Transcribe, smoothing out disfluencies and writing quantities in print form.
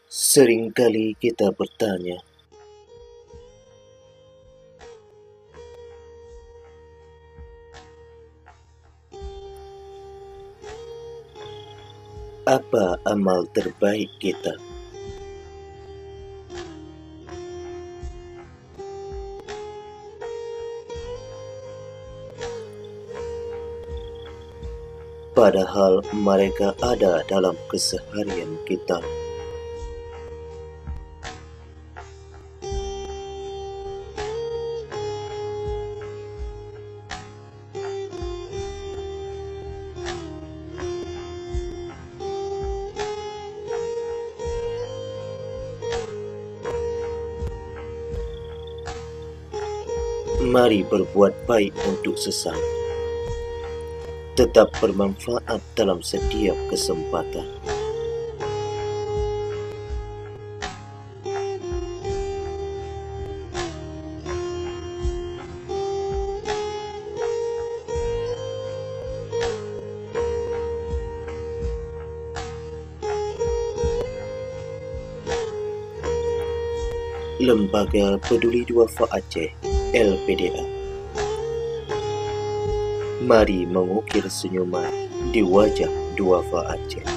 Seringkali kita bertanya, apa amal terbaik kita? Padahal mereka ada dalam keseharian kita. Mari berbuat baik untuk sesama, tetap bermanfaat dalam setiap kesempatan. Lembaga Peduli Duafa Aceh LPDA. Mari mengukir senyuman di wajah duafa Aceh.